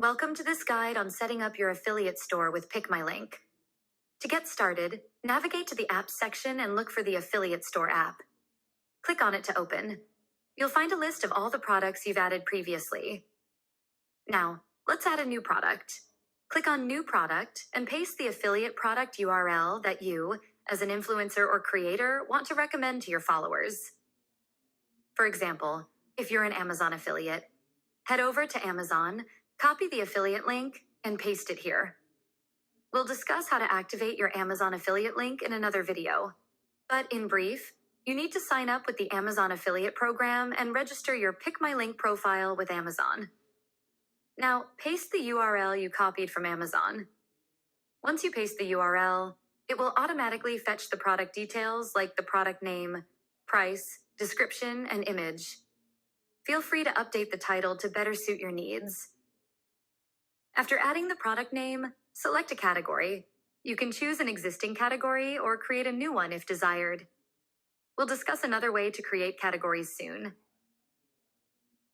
Welcome to this guide on setting up your affiliate store with PickMyLink. To get started, navigate to the Apps section and look for the Affiliate Store app. Click on it to open. You'll find a list of all the products you've added previously. Now, let's add a new product. Click on New Product and paste the affiliate product URL that you, as an influencer or creator, want to recommend to your followers. For example, if you're an Amazon affiliate, head over to Amazon, copy the affiliate link, and paste it here. We'll discuss how to activate your Amazon affiliate link in another video. But in brief, you need to sign up with the Amazon affiliate program and register your PickMyLink profile with Amazon. Now, paste the URL you copied from Amazon. Once you paste the URL, it will automatically fetch the product details like the product name, price, description, and image. Feel free to update the title to better suit your needs. After adding the product name, select a category. You can choose an existing category or create a new one if desired. We'll discuss another way to create categories soon.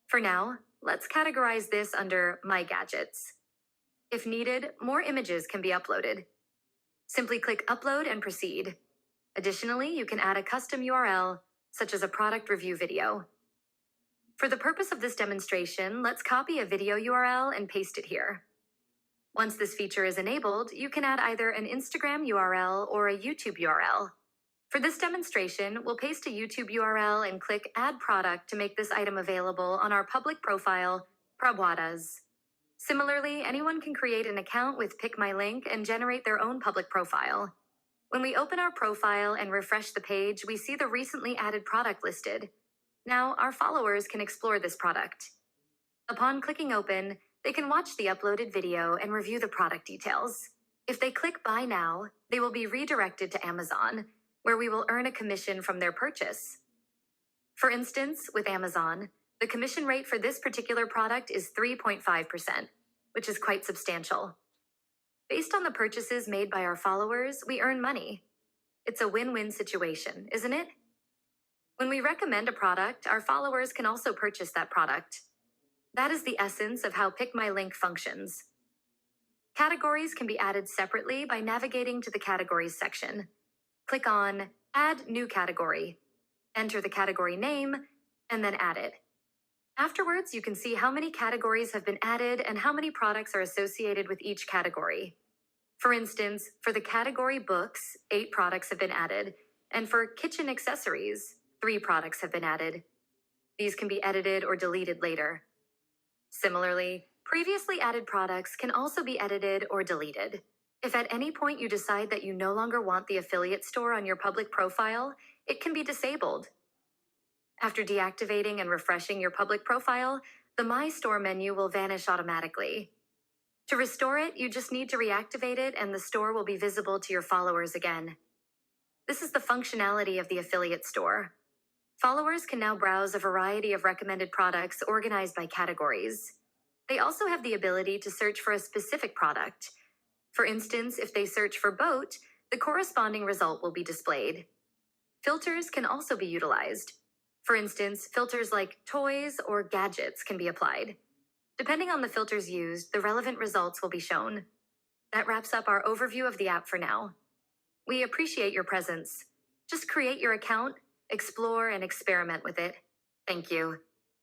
For now, let's categorize this under My Gadgets. If needed, more images can be uploaded. Simply click Upload and proceed. Additionally, you can add a custom URL, such as a product review video. For the purpose of this demonstration, let's copy a video URL and paste it here. Once this feature is enabled, you can add either an Instagram URL or a YouTube URL. For this demonstration, we'll paste a YouTube URL and click Add Product to make this item available on our public profile, Prabuadas. Similarly, anyone can create an account with PickMyLink and generate their own public profile. When we open our profile and refresh the page, we see the recently added product listed. Now, our followers can explore this product. Upon clicking Open, they can watch the uploaded video and review the product details. If they click Buy Now, they will be redirected to Amazon, where we will earn a commission from their purchase. For instance, with Amazon, the commission rate for this particular product is 3.5%, which is quite substantial. Based on the purchases made by our followers, we earn money. It's a win-win situation, isn't it? When we recommend a product, our followers can also purchase that product. That is the essence of how PickMyLink functions. Categories can be added separately by navigating to the Categories section. Click on Add New Category, enter the category name, and then add it. Afterwards, you can see how many categories have been added and how many products are associated with each category. For instance, for the category Books, 8 products have been added, and for Kitchen Accessories, 3 products have been added. These can be edited or deleted later. Similarly, previously added products can also be edited or deleted. If at any point you decide that you no longer want the affiliate store on your public profile, it can be disabled. After deactivating and refreshing your public profile, the My Store menu will vanish automatically. To restore it, you just need to reactivate it and the store will be visible to your followers again. This is the functionality of the affiliate store. Followers can now browse a variety of recommended products organized by categories. They also have the ability to search for a specific product. For instance, if they search for boat, the corresponding result will be displayed. Filters can also be utilized. For instance, filters like toys or gadgets can be applied. Depending on the filters used, the relevant results will be shown. That wraps up our overview of the app for now. We appreciate your presence. Just create your account, explore, and experiment with it. Thank you.